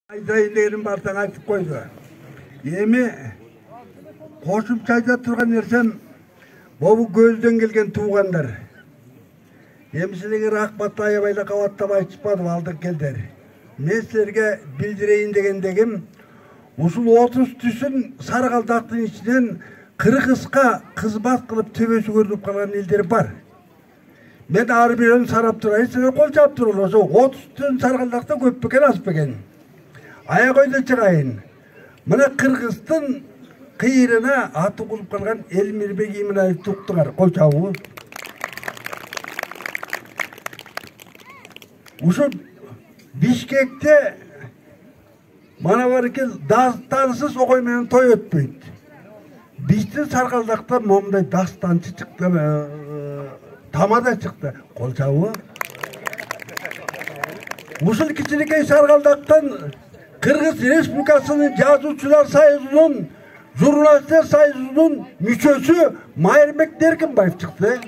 Aytайын бартан айтып қойды. Эми кошумча айта турган нерсем бобу көздөн келген туугандар. Эми силерге рахмат аябайла кабаттап айтышпадым, алдык келдер. Мен силерге билдирейин дегендегим ушул 30 түсүн Сарыкалдактын ичинен Кыргызга кызмат кылып төбөсү көрүнүп калган элдер бар. Мен ар бирин сарап турайын, силер кол жаап туруңар. Ошо 30 түн Сарыкалдакта көп бекен, аз бекен. Аяк ойда чыгайын. Мына Кыргыздын кыйрына аты кулуп калган Элмирбек Иминаевди уктуңар. Кол жаабы. Ушул Бишкекте мана бар экен, дастансыз огой менен той өтпөйт. Биздин Сарыкалдакта момундай дастанчы чыкты, тамада чыкты. Кол жаабы. Ушул кичинекей Сарыкалдактан Кыргыз Республикасынын Жазуучулар союзунун, журналисттер союзунун мүчөсү Майырбек Деркинбаев чыкты.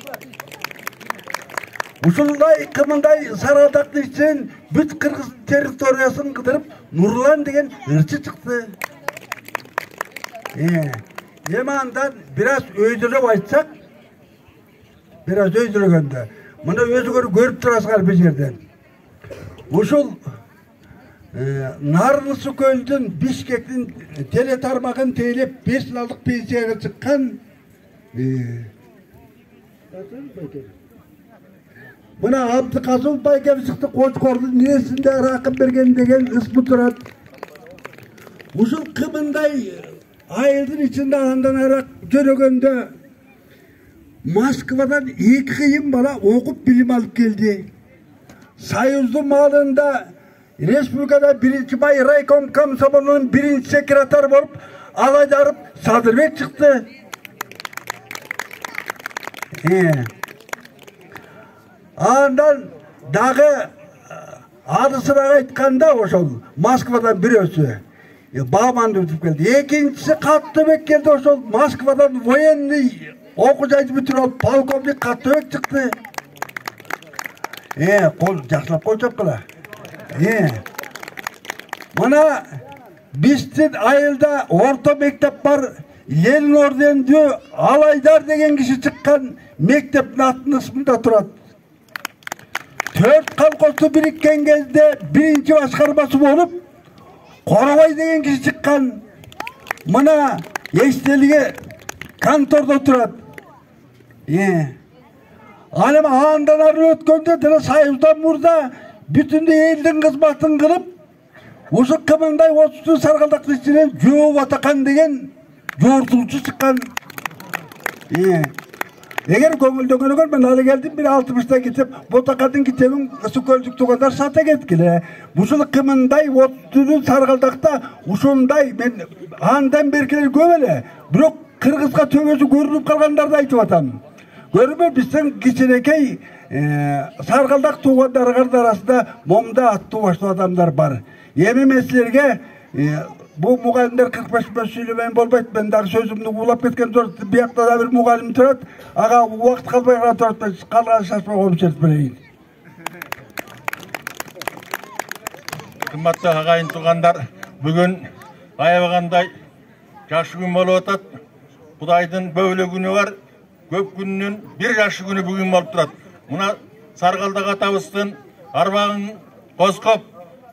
Ушундай кымындай Сарыкалдактын ичинен бүт Кыргыз территориясын кыдырып Нурлан деген ырчы чыкты. Эми андан бираз өйдөлөп айтсак, бираз өйдөлөгөндө. Мына өзүңөр көрүп турасыңар бул жерден. Ушул Нарынсы көлдүн Бишкектин теле тармагын тейлеп 5 жылдык пенсияга чыккан мына Абдыкасымов байкем чыкты, Кочкордун несинде ракым берген деген ысмы турат. Ушул кымындай айылдын ичинде андан арак жөнөгөндө Москвадан 2 кыйын бала окуп билим алып келди. Союздун маалында Республикада 1 май райком комсомолунун 1 секретары болуп, Алайдарып Садырбек чыкты. Андан дагы адысыраак айтканда ошол Москвадан бирөөсү Бааманды өтүп келди. Экинчиси Каттыбек келди, ошол Москвадан военный окуу жайды бүтүрүп алып полковник Каттыбек чыкты. Кол жакшылап койчоп кала. Мына биздин айылда орто мектеп бар, Ленин ордендүү Алайдар деген киши чыккан мектептин атын ысмында турат. 4 колхозду бириккен кезде биринчи башкармасы болуп Коробай деген киши чыккан. Мына эстелиге контордо турат. Анан андан ары өткөндө деле Союздан мурда бүтүндөй элдин кызматын кылып, ушу кымындай 30 Сарыкалдактын ичинен Жооп Атакан деген жортуучу чыккан. Эгер көңүлдөнгөнүгөр мен алы келдим, бир 60та кетип, Ботакандын китебин Сүкөлдүк туугандар сата кеткиле. Ушул кымындай 30 Сарыкалдакта ушундай мен андан беркилер көп эле. Бирок Кыргызга төбөсү көрүнүп калгандарды айтып атам. Көрүмө биздин кичинекей Сарыкалдак туугандар арасында момда аттуу баштуу адамдар бар. Эми мен силерге бул мугалимдер 45 мүнөт сүйлөмөйүн болбойт. Мен дагы сөзүмдү улап кеткен жок. Биякта да бир мугалим турат. Ага убакыт калбай турат. Калган шашпай коюп чертип берейин. Кымбаттуу агайын туугандар, бүгүн аябагандай жакшы күн болуп атат. Кудайдын бөлө күнү бар. Көп күнүнүн бир жакшы күнү бүгүн болуп турат. Мына Сарыкалдак атабыздын арбагын коскоп,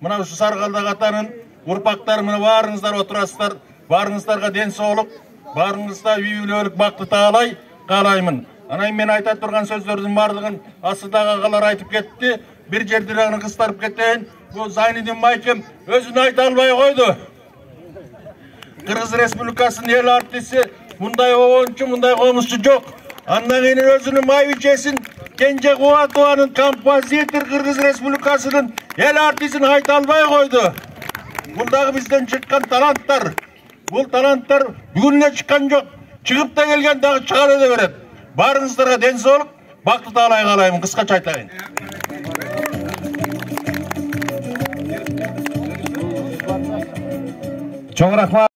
мына ушу Сарыкалдак атанын урпактары мына баарыңыздар отурасыздар. Баарыңыздарга ден соолук, баарыңызда үй бүлөлүк бакты таалай каалаймын. Анан мен айта турган сөздөрдүн баардыгын астыдагы агалар айтып кетти. Бир жерден кыстарып кетейин. Бул Зайнидин байкем өзүн айта албай койду. Кыргыз Республикасынын эл артисти мындай обончу, мындай комузчу жок. Андан кийин өзүнүн майбичесин Кенже Кубатованын композитор Кыргыз Республикасынын эл артистин айта албай койду. Бул дагы бизден чыккан таланттар. Бул таланттар бүгүн чыккан жок. Чыгып да келген дагы чыгара да берет. Баарыңыздарга ден соолук, бакты таалай каалаймын. Кыскача айтайын. Чоң рахмат.